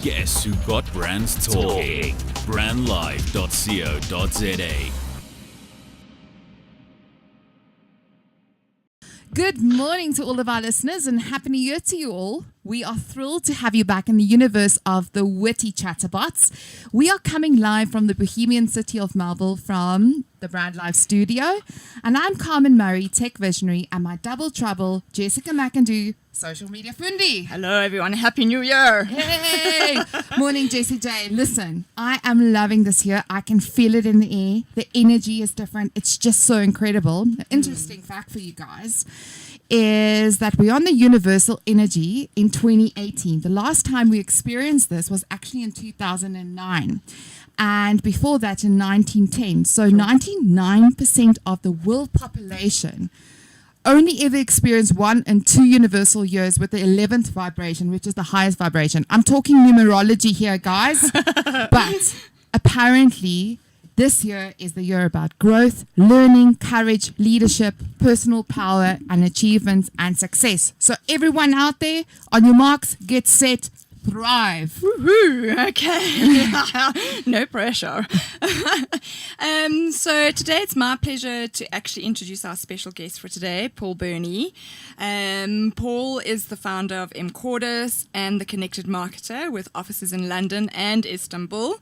Guess who got brands talking? brandlive.co.za. Good morning to all of our listeners and Happy New Year to you all. We are thrilled to have you back in the universe of the WITEE Chatterbots. We are coming live from the bohemian city of Melville from the Brand Live studio. And I'm Carmen Murray, tech visionary, and my double trouble, Jessica McIndoe, social media fundi. Hello everyone, Happy New Year. Hey! Morning, Jessie J. Listen, I am loving this year. I can feel it in the air. The energy is different. It's just so incredible. An interesting fact for you guys is that we're on the universal energy in 2018. The last time we experienced this was actually in 2009. And before that in 1910. So 99% of the world population only ever experienced 1 and 2 universal years with the 11th vibration, which is the highest vibration. I'm talking numerology here, guys. But apparently, this year is the year about growth, learning, courage, leadership, personal power, and achievements and success. So everyone out there, on your marks, get set, thrive. Woohoo! Okay. No pressure. So today it's my pleasure to actually introduce our special guest for today, Paul Berney. Paul is the founder of Cordis and the Connected Marketer with offices in London and Istanbul.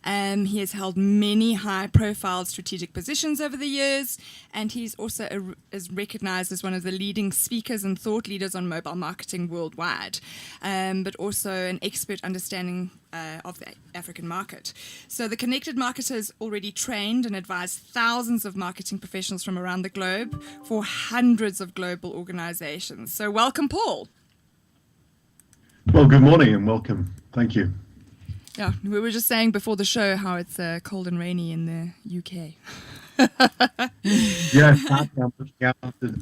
He has held many high-profile strategic positions over the years, and he's also is recognized as one of the leading speakers and thought leaders on mobile marketing worldwide, but also an expert understanding of the African market. So the Connected Marketer has already trained and advised thousands of marketing professionals from around the globe for hundreds of global organizations. So welcome, Paul. Well, good morning and welcome. Thank you. Yeah, we were just saying before the show how it's cold and rainy in the UK. Yes, I'm looking out the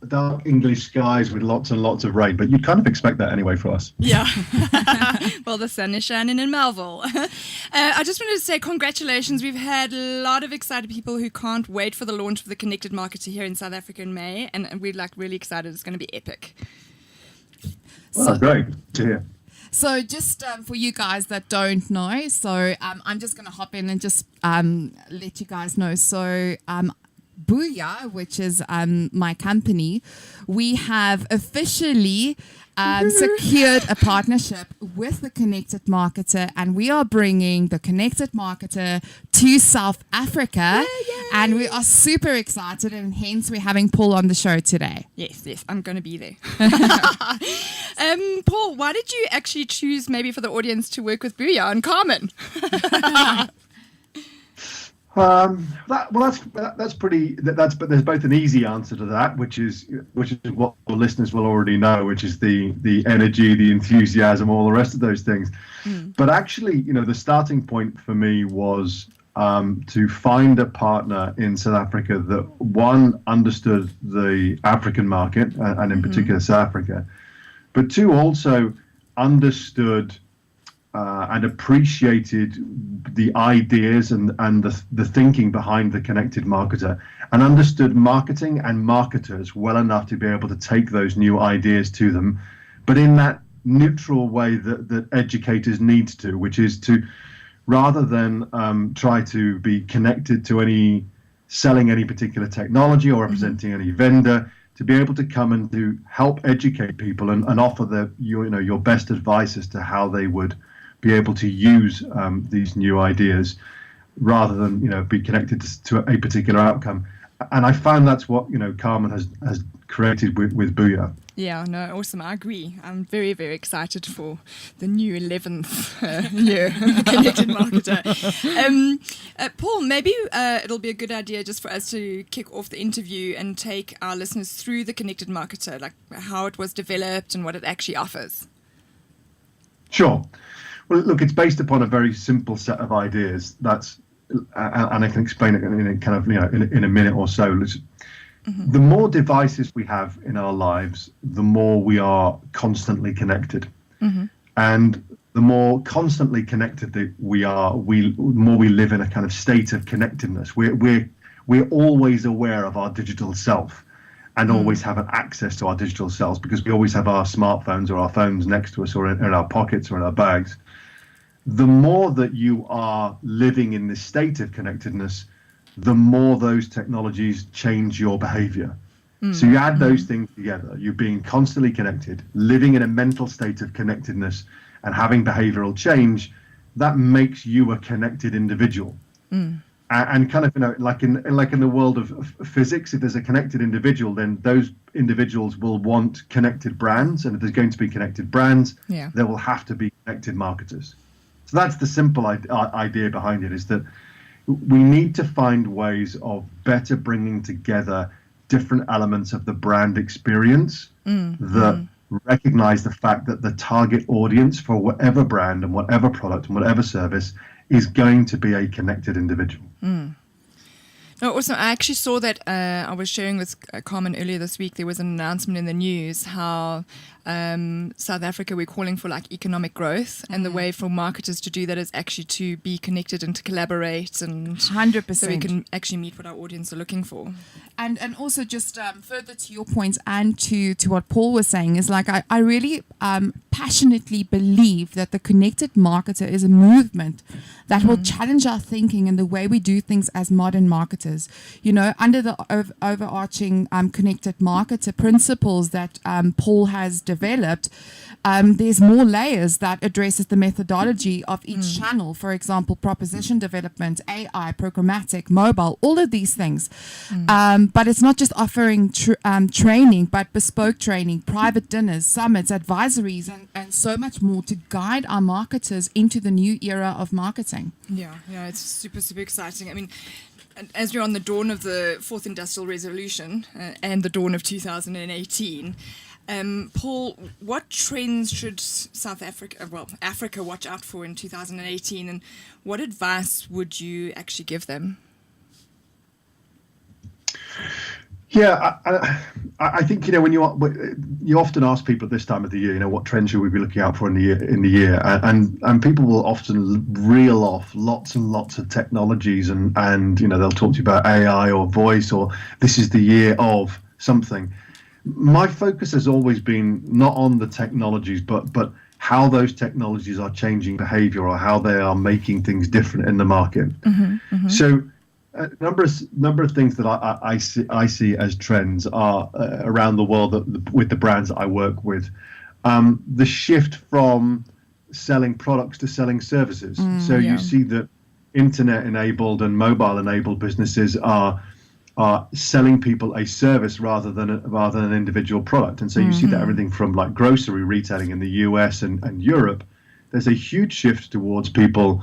dark English skies with lots and lots of rain, but you'd kind of expect that anyway for us. Yeah. Well, the sun is shining in Melville. I just wanted to say congratulations. We've had a lot of excited people who can't wait for the launch of the Connected Marketer here in South Africa in May, and we're really excited. It's going to be epic. Well, great to hear. So just for you guys that don't know, so I'm just going to hop in and just let you guys know. So Booyah, which is my company, we have officially secured a partnership with the Connected Marketer, and we are bringing the Connected Marketer to South Africa. Yay! And we are super excited, and hence we're having Paul on the show today. Yes, I'm going to be there. Paul, why did you actually choose maybe for the audience to work with Booyah and Carmen? But there's both an easy answer to that, which is what the listeners will already know, which is the energy, the enthusiasm, all the rest of those things. But actually, the starting point for me was to find a partner in South Africa that, one, understood the African market and in particular South Africa, but two, also understood and appreciated the ideas and the thinking behind the Connected Marketer, and understood marketing and marketers well enough to be able to take those new ideas to them, but in that neutral way that educators need to, which is to, rather than try to be connected to selling any particular technology or representing any vendor, to be able to come and to help educate people and offer your best advice as to how they would be able to use these new ideas, rather than be connected to a particular outcome. And I found that's what Carmen has created with Booyah. Yeah, no, awesome. I agree. I'm very, very excited for the new 11th year Connected Marketer. Paul, maybe it'll be a good idea just for us to kick off the interview and take our listeners through the Connected Marketer, like how it was developed and what it actually offers. Sure. Well, look, it's based upon a very simple set of ideas. And I can explain it in kind of in a minute or so. The more devices we have in our lives, the more we are constantly connected. And the more constantly connected that we are, the more we live in a kind of state of connectedness. We're always aware of our digital self. and always have an access to our digital selves, because we always have our smartphones or our phones next to us, or in our pockets or in our bags. The more that you are living in this state of connectedness, the more those technologies change your behavior. So you add those things together, you're being constantly connected, living in a mental state of connectedness and having behavioral change, that makes you a connected individual. And kind of, like in the world of physics, if there's a connected individual, then those individuals will want connected brands. And if there's going to be connected brands, there will have to be connected marketers. So that's the simple idea behind it, is that we need to find ways of better bringing together different elements of the brand experience that recognize the fact that the target audience for whatever brand and whatever product and whatever service is going to be a connected individual. No, also, I actually saw that I was sharing with Carmen earlier this week, there was an announcement in the news how South Africa, we're calling for like economic growth, and the way for marketers to do that is actually to be connected and to collaborate, and 100%. so we can actually meet what our audience are looking for. And also just further to your point and to what Paul was saying is like I really passionately believe that the connected marketer is a movement that will challenge our thinking and the way we do things as modern marketers. You know, under the overarching connected marketer principles that Paul has developed, there's more layers that addresses the methodology of each channel. For example, proposition development, AI, programmatic, mobile, all of these things. But it's not just offering training, but bespoke training, private dinners, summits, advisories, and so much more to guide our marketers into the new era of marketing. Yeah, it's super, super exciting. I mean, as we're on the dawn of the Fourth Industrial Revolution and the dawn of 2018, Paul, what trends should Africa watch out for in 2018, and what advice would you actually give them? Yeah, I think, when you often ask people at this time of the year, what trends should we be looking out for in the year, and people will often reel off lots and lots of technologies, and they'll talk to you about AI or voice, or this is the year of something. My focus has always been not on the technologies, but how those technologies are changing behavior, or how they are making things different in the market. So a number of things that I see as trends are around the world with the brands that I work with. The shift from selling products to selling services. You see that internet-enabled and mobile-enabled businesses are selling people a service rather than an individual product. And so you see that everything from like grocery retailing in the US and Europe, there's a huge shift towards people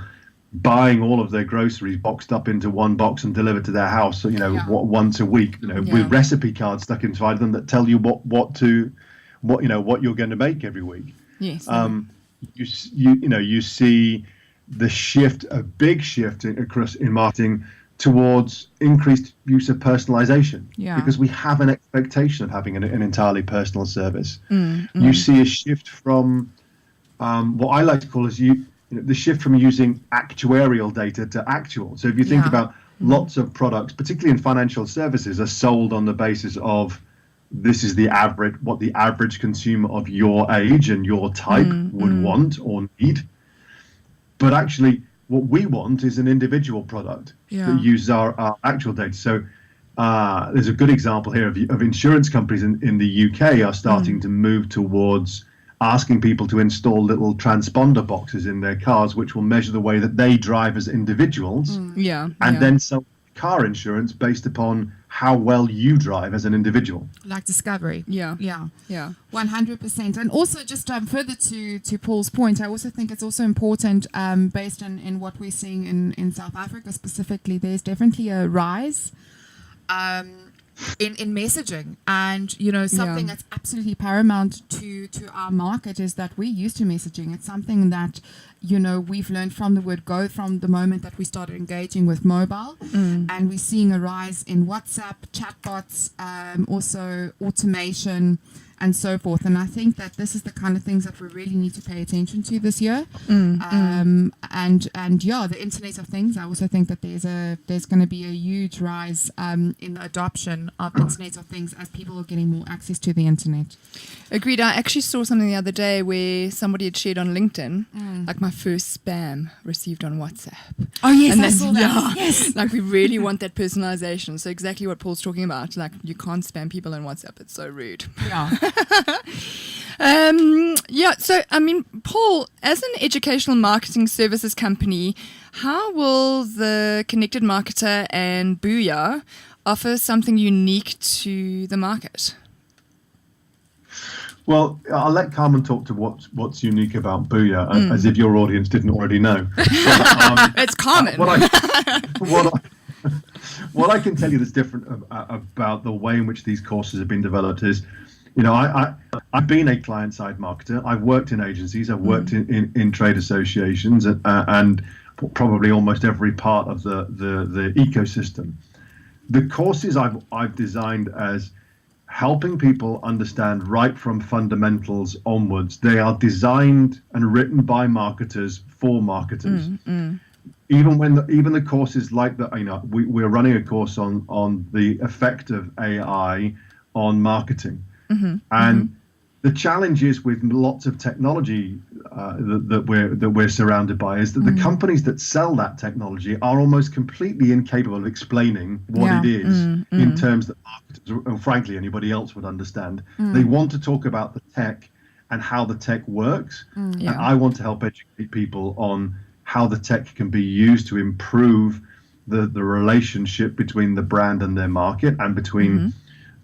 buying all of their groceries boxed up into one box and delivered to their house, once a week, with recipe cards stuck inside them that tell you what you're going to make every week. Yes. You see the shift, a big shift across in marketing towards increased use of personalization, because we have an expectation of having an entirely personal service. You see a shift from what I like to call the shift from using actuarial data to actual. So if you think about lots of products, particularly in financial services, are sold on the basis of this is what the average consumer of your age and your type would want or need. But actually, what we want is an individual product that uses our actual data. So there's a good example here of insurance companies in the UK are starting to move towards asking people to install little transponder boxes in their cars, which will measure the way that they drive as individuals, and then sell car insurance based upon how well you drive as an individual. Like Discovery. Yeah. 100%. And also just further to Paul's point, I also think it's also important, based on what we're seeing in South Africa specifically, there's definitely a rise in messaging, and something that's absolutely paramount to our market is that we're used to messaging. It's something that we've learned from the word go from the moment that we started engaging with mobile, and we're seeing a rise in WhatsApp, chatbots, also automation, and so forth. And I think that this is the kind of things that we really need to pay attention to this year. And the Internet of Things. I also think that there's going to be a huge rise in the adoption of Internet of Things as people are getting more access to the internet. Agreed. I actually saw something the other day where somebody had shared on LinkedIn, like my first spam received on WhatsApp. Oh yes, And I then, saw that. yeah, Yes. like we really want that personalization. So exactly what Paul's talking about. Like you can't spam people on WhatsApp. It's so rude. Yeah. So I mean, Paul, as an educational marketing services company, how will the Connected Marketer and Booyah offer something unique to the market? Well, I'll let Carmen talk to what's unique about Booyah, as if your audience didn't already know. But, It's Carmen. What I can tell you that's different about the way in which these courses have been developed is, I've been a client-side marketer. I've worked in agencies. I've worked in trade associations and probably almost every part of the ecosystem. The courses I've designed as helping people understand right from fundamentals onwards. They are designed and written by marketers for marketers. Even the courses like that, we're running a course on the effect of AI on marketing. And the challenge is with lots of technology that we're surrounded by is that the companies that sell that technology are almost completely incapable of explaining what it is in terms that marketers, and frankly anybody else would understand. They want to talk about the tech and how the tech works, and I want to help educate people on how the tech can be used to improve the relationship between the brand and their market and between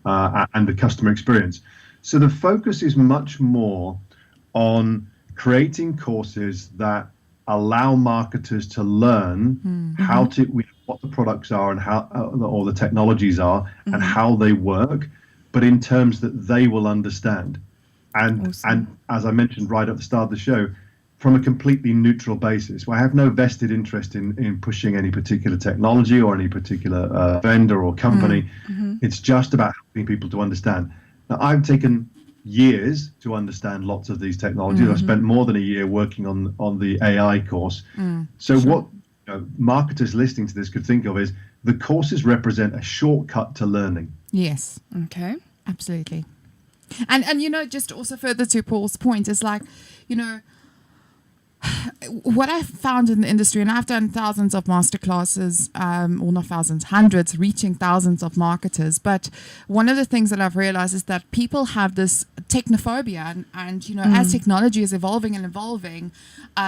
and the customer experience. So the focus is much more on creating courses that allow marketers to learn what the products are and how or the technologies are and how they work, but in terms that they will understand. And as I mentioned right at the start of the show, from a completely neutral basis, where I have no vested interest in pushing any particular technology or any particular vendor or company. It's just about helping people to understand. Now, I've taken years to understand lots of these technologies. I've spent more than a year working on the AI course. So what marketers listening to this could think of is the courses represent a shortcut to learning. Yes. Okay. Absolutely. And just also further to Paul's point is like, what I've found in the industry, and I've done thousands of masterclasses, or not thousands, hundreds, reaching thousands of marketers. But one of the things that I've realized is that people have this technophobia, and as technology is evolving,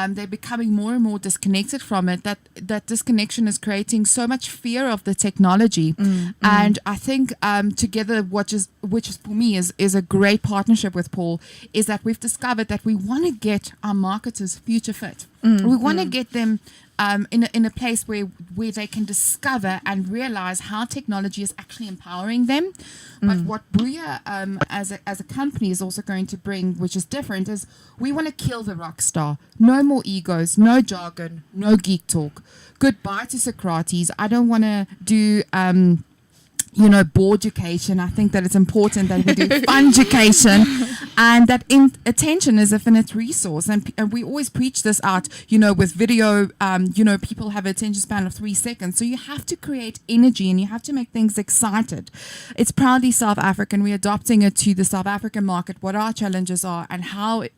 they're becoming more and more disconnected from it. That disconnection is creating so much fear of the technology. And I think together, which is for me is a great partnership with Paul, is that we've discovered that we want to get our marketers future fit. We want to get them in a place where they can discover and realize how technology is actually empowering them. But what Booyah as a company is also going to bring, which is different, is we want to kill the rock star. No more egos, no jargon, no geek talk. Goodbye to Socrates. I don't want to do board education. I think that it's important that we do fun education, and that attention is a finite resource. And we always preach this out, with video, people have an attention span of 3 seconds. So you have to create energy and you have to make things excited. It's proudly South African. We're adopting it to the South African market, what our challenges are and how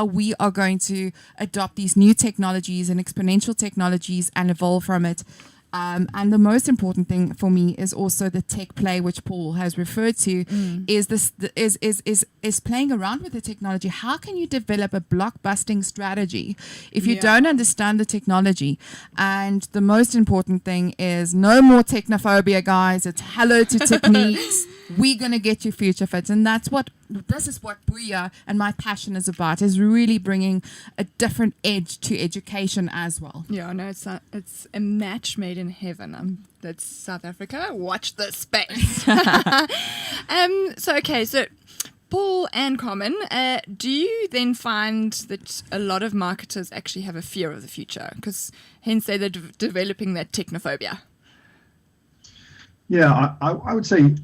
we are going to adopt these new technologies and exponential technologies and evolve from it. And the most important thing for me is also the tech play, which Paul has referred to, is playing around with the technology. How can you develop a blockbusting strategy if you don't understand the technology? And the most important thing is no more technophobia, guys. It's hello to techniques. We're going to get you future fit. And this is what Booyah and my passion is about, is really bringing a different edge to education as well. Yeah, no, it's a match made in heaven. That's South Africa. Watch this space. So Paul and Carmen, do you then find that a lot of marketers actually have a fear of the future? Because hence they're developing that technophobia. Yeah, I would say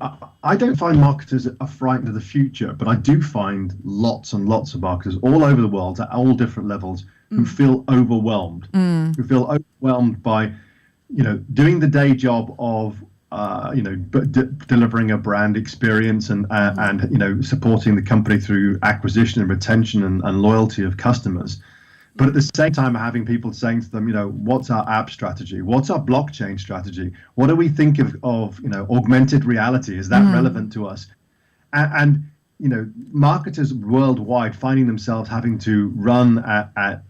I don't find marketers are frightened of the future, but I do find lots and lots of marketers all over the world at all different levels who feel overwhelmed, by, doing the day job of, delivering a brand experience and supporting the company through acquisition and retention and loyalty of customers. But at the same time, having people saying to them, what's our app strategy? What's our blockchain strategy? What do we think of augmented reality? Is that relevant to us? And marketers worldwide finding themselves having to run at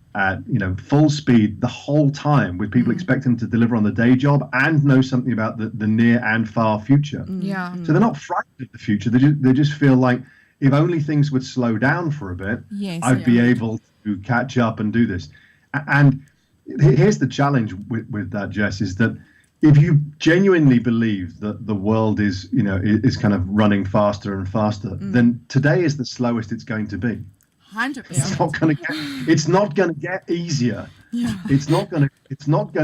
full speed the whole time, with people expecting to deliver on the day job and know something about the near and far future. Yeah. So they're not frightened of the future. They just feel like, if only things would slow down for a bit, I'd be able to catch up and do this. And here's the challenge with that, Jess, is that if you genuinely believe that the world is kind of running faster and faster, then today is the slowest it's going to be. 100%. It's not going to get easier. Yeah. It's not going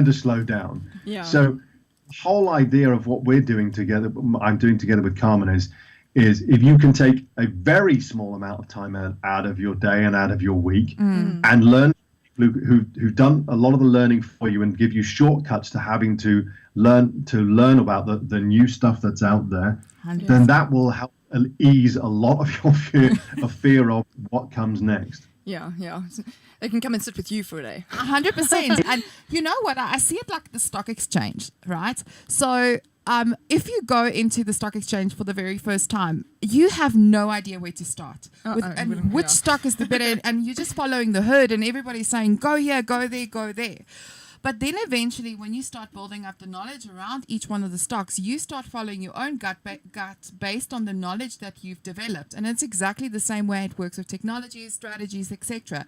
to slow down. Yeah. So the whole idea of what we're doing together, I'm doing together with Carmen, is if you can take a very small amount of time out of your day and out of your week and learn who've done a lot of the learning for you and give you shortcuts to having to learn about the new stuff that's out there, 100%. then that will help ease a lot of your fear of what comes next. Yeah. They can come and sit with you for a day. 100%. And you know what? I see it like the stock exchange, right? So if you go into the stock exchange for the very first time, you have no idea where to start. Which stock is the better, and you're just following the herd, and everybody's saying, go here, go there, go there. But then eventually, when you start building up the knowledge around each one of the stocks, you start following your own gut based on the knowledge that you've developed. And it's exactly the same way it works with technologies, strategies, etc.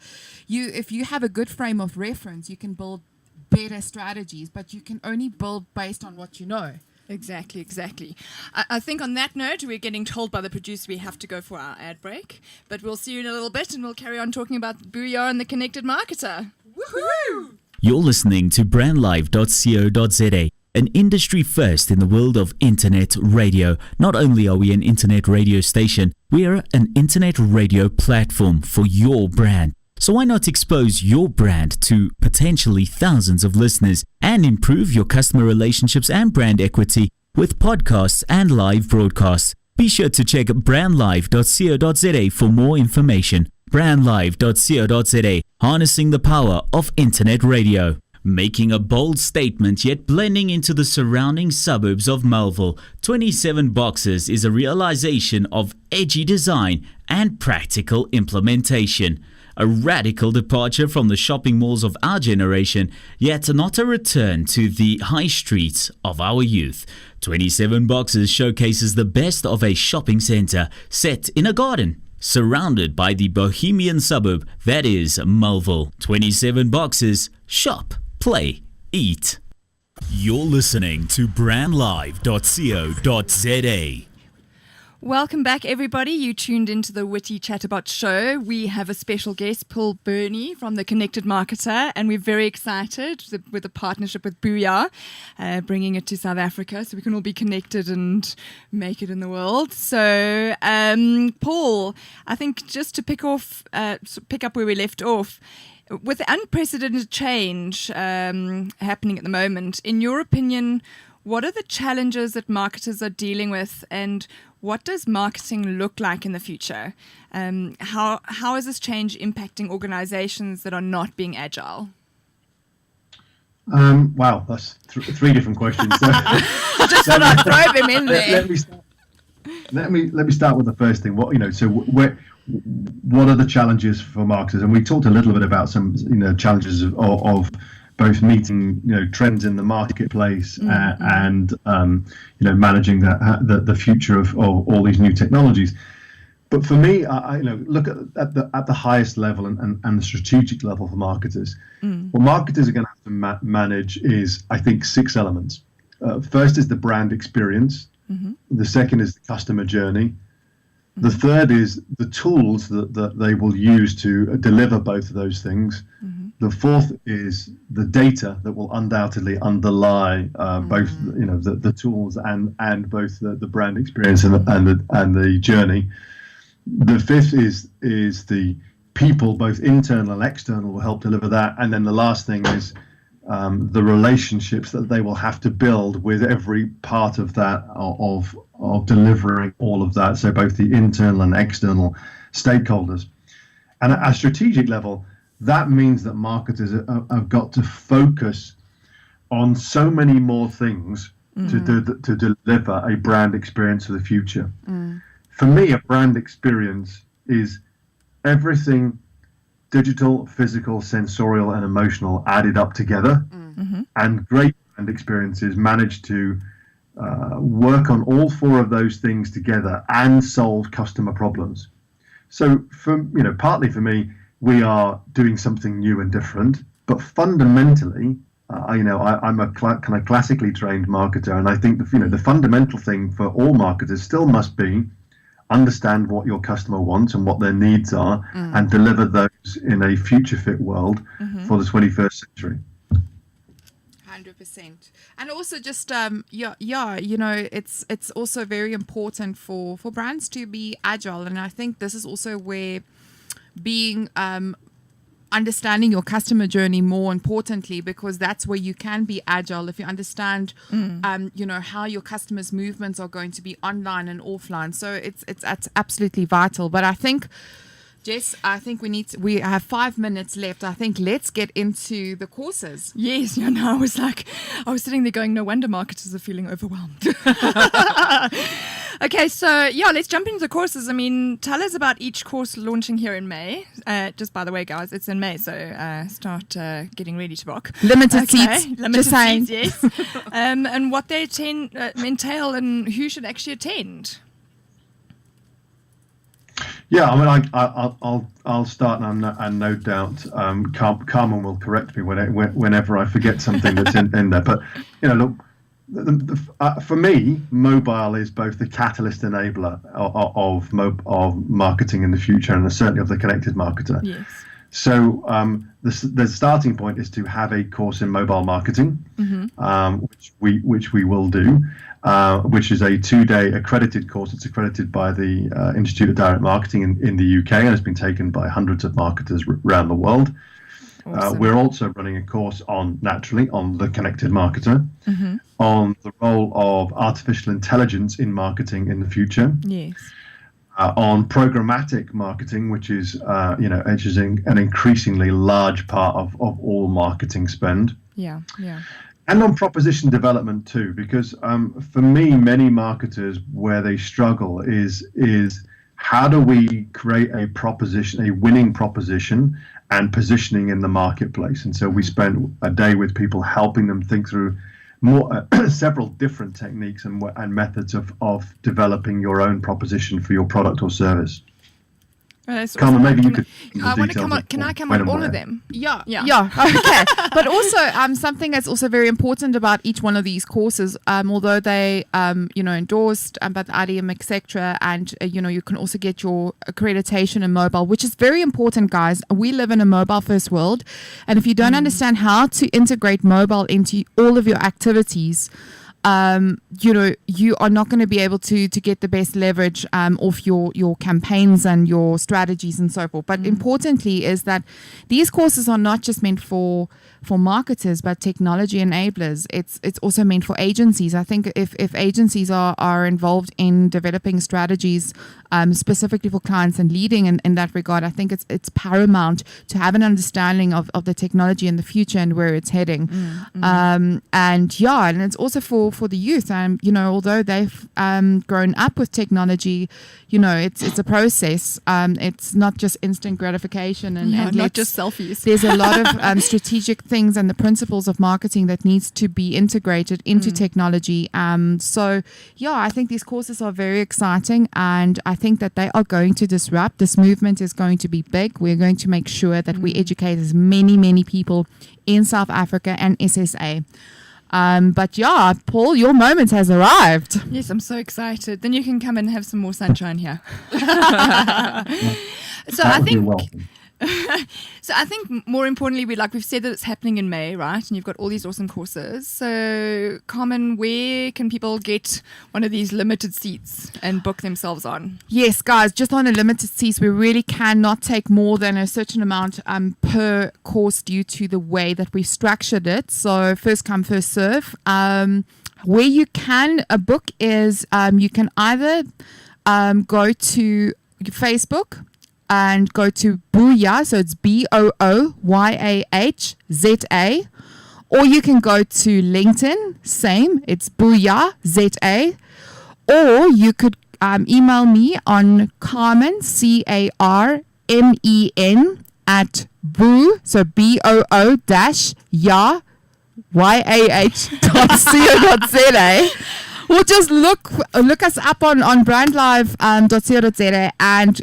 If you have a good frame of reference, you can build better strategies, but you can only build based on what you know. Exactly. I think on that note, we're getting told by the producer we have to go for our ad break. But we'll see you in a little bit, and we'll carry on talking about Booyah and the Connected Marketer. Woohoo! You're listening to brandlive.co.za, an industry first in the world of internet radio. Not only are we an internet radio station, we are an internet radio platform for your brand. So why not expose your brand to potentially thousands of listeners and improve your customer relationships and brand equity with podcasts and live broadcasts? Be sure to check brandlive.co.za for more information. brandlive.co.za, harnessing the power of internet radio. Making a bold statement yet blending into the surrounding suburbs of Melville, 27 Boxes is a realization of edgy design and practical implementation. A radical departure from the shopping malls of our generation, yet not a return to the high streets of our youth. 27 Boxes showcases the best of a shopping centre set in a garden, surrounded by the bohemian suburb that is Melville. 27 Boxes, shop, play, eat. You're listening to brandlive.co.za. Welcome back, everybody. You tuned into the WITEE Chatterbots show. We have a special guest, Paul Berney from the Connected Marketer, and we're very excited with a partnership with Booyah, bringing it to South Africa so we can all be connected and make it in the world. So, Paul, I think just to pick up where we left off, with the unprecedented change happening at the moment, in your opinion, what are the challenges that marketers are dealing with, and what does marketing look like in the future? How is this change impacting organizations that are not being agile? Wow, that's three different questions. So, just thought I'd throw them in there. Let me start with the first thing. What are the challenges for marketers? And we talked a little bit about some challenges of both meeting trends in the marketplace and managing the future of all these new technologies. But for me, I look at the highest level and the strategic level for marketers. What marketers are going to have to manage is, I think, 6 elements. First is the brand experience. The second is the customer journey. The third is the tools that they will use to deliver both of those things. The fourth is the data that will undoubtedly underlie both, the tools and both the brand experience and the journey. The fifth is the people, both internal and external, will help deliver that. And then the last thing is the relationships that they will have to build with every part of that of delivering all of that. So both the internal and external stakeholders. And at a strategic level, that means that marketers have got to focus on so many more things to deliver a brand experience for the future. For me, a brand experience is everything digital, physical, sensorial, and emotional added up together. And great brand experiences manage to work on all four of those things together and solve customer problems. So, partly for me, we are doing something new and different, but fundamentally, I'm a kind of classically trained marketer, and I think the fundamental thing for all marketers still must be understand what your customer wants and what their needs are, and deliver those in a future fit world for the 21st century. 100%. And also just it's also very important for brands to be agile, and I think this is also where being understanding your customer journey more importantly, because that's where you can be agile if you understand how your customers' movements are going to be online and offline. So it's absolutely vital. But I think, Jess, we have 5 minutes left. I think let's get into the courses. Yes, I was sitting there going, no wonder marketers are feeling overwhelmed. Okay, so let's jump into the courses. I mean, tell us about each course launching here in May. Just by the way, guys, it's in May, so start getting ready to book. Limited seats. Limited seats, yes. And what they entail and who should actually attend. Yeah, I mean, I'll start, and no doubt Carmen will correct me whenever I forget something that's in there. But look, for me, mobile is both the catalyst enabler of marketing in the future, and certainly of the connected marketer. Yes. So the starting point is to have a course in mobile marketing, which we will do, which is a 2-day accredited course. It's accredited by the Institute of Direct Marketing in the UK, and has been taken by hundreds of marketers around the world. Awesome. We're also running a course on the connected marketer, on the role of artificial intelligence in marketing in the future. Yes. On programmatic marketing, which is an increasingly large part of all marketing spend. Yeah. And on proposition development too, because for me, many marketers, where they struggle is how do we create a winning proposition and positioning in the marketplace. And so we spent a day with people helping them think through several different techniques and methods of developing your own proposition for your product or service. Carmen, maybe you could. Can I come on all of them? Yeah. Okay. But also, something that's also very important about each one of these courses, although they, endorsed by the IDM, etc., and you can also get your accreditation in mobile, which is very important, guys. We live in a mobile-first world, and if you don't understand how to integrate mobile into all of your activities, you are not going to be able to get the best leverage off your campaigns and your strategies and so forth. But importantly is that these courses are not just meant for marketers, but technology enablers. It's also meant for agencies. I think if agencies are involved in developing strategies specifically for clients and leading in that regard, I think it's paramount to have an understanding of the technology in the future and where it's heading. And it's also for the youth. Although they've grown up with technology, it's a process. It's not just instant gratification and not just selfies. There's a lot of strategic things and the principles of marketing that needs to be integrated into technology. I think these courses are very exciting, and I think that they are going to disrupt. This movement is going to be big. We're going to make sure that we educate as many people in South Africa and SSA. But yeah, Paul, your moment has arrived. Yes, I'm so excited. Then you can come and have some more sunshine here. So I think. So I think more importantly, we've said that it's happening in May, right? And you've got all these awesome courses. So Carmen, where can people get one of these limited seats and book themselves on? Yes, guys, just on a limited seats, we really cannot take more than a certain amount per course due to the way that we've structured it. So first come, first serve. Where you can book is you can either go to Facebook and go to Booyah, so it's BOOYAHZA, or you can go to LinkedIn, same, it's Booyah ZA, or you could email me on Carmen, CARMEN, at boo, so BOO-YAH, YAH.co.za. Or just look us up on brandlive.co.za, and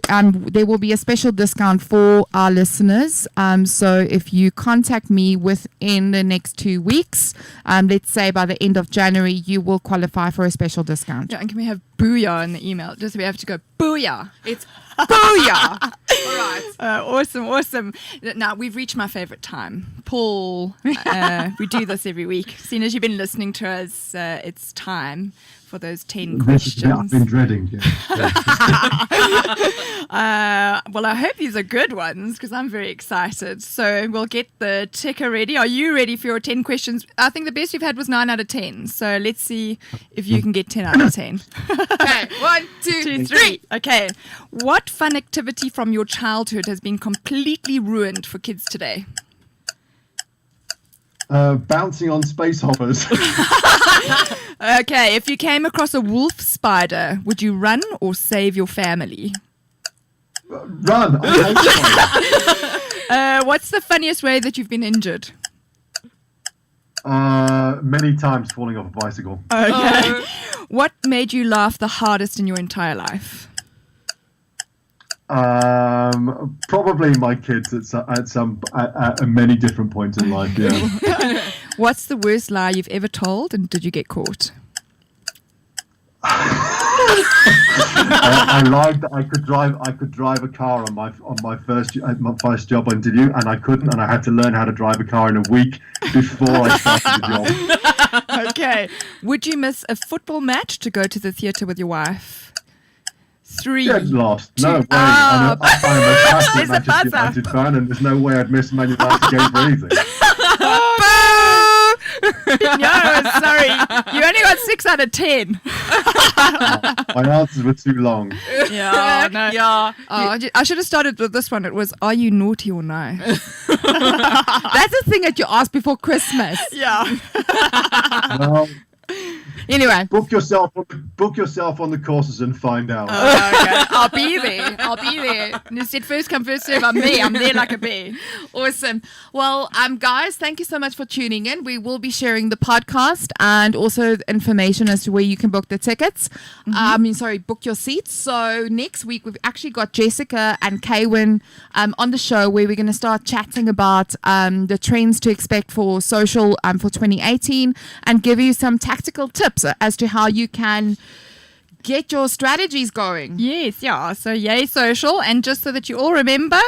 there will be a special discount for our listeners. So if you contact me within the next 2 weeks, let's say by the end of January, you will qualify for a special discount. Yeah, and can we have booyah in the email? Just we have to go booyah. It's booyah. All right. Awesome. Now, we've reached my favorite time. Paul, we do this every week. Seeing as you've been listening to us, it's time for those 10 questions. I've been dreading. Yeah. Well, I hope these are good ones because I'm very excited. So we'll get the ticker ready. Are you ready for your 10 questions? I think the best you've had was 9 out of 10. So let's see if you can get 10 out of 10. Okay, 1, 2, 3. Okay. What fun activity from your childhood has been completely ruined for kids today? Bouncing on space hoppers. Okay. If you came across a wolf spider, would you run or save your family? Run. I What's the funniest way that you've been injured? many times falling off a bicycle. Okay. What made you laugh the hardest in your entire life? Probably my kids at many different points in life. Yeah. What's the worst lie you've ever told, and did you get caught? I lied that I could drive a car on my first job interview, and I couldn't, and I had to learn how to drive a car in a week before I started the job. Okay. Would you miss a football match to go to the theatre with your wife? 3. Dead lost. No way. Oh. I'm a passionate There's a Manchester buzzer. United fan, and there's no way I'd miss Man United game for anything. No, sorry. You only got 6 out of 10. My answers were too long. Yeah, no. Yeah. Oh, I should have started with this one. It was, are you naughty or nice? That's the thing that you asked before Christmas. Yeah. Well, Anyway. book yourself on the courses and find out. Okay. I'll be there. And you said first come, first serve. I'm there like a bee. Awesome. Well, guys, thank you so much for tuning in. We will be sharing the podcast and also the information as to where you can book the tickets. Book your seats. So next week, we've actually got Jessica and Kaywin on the show where we're going to start chatting about the trends to expect for social for 2018 and give you some tactical tips as to how you can get your strategies going. Yes, yeah. So yay social. And just so that you all remember,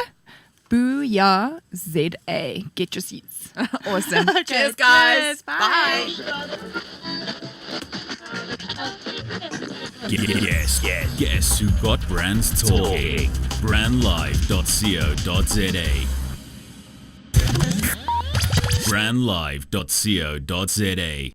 Booyah ZA. Get your seats. Awesome. Okay, Cheers, guys. cheers. Bye. Guess who got brands talking? Brandlive.co.za. Brandlive.co.za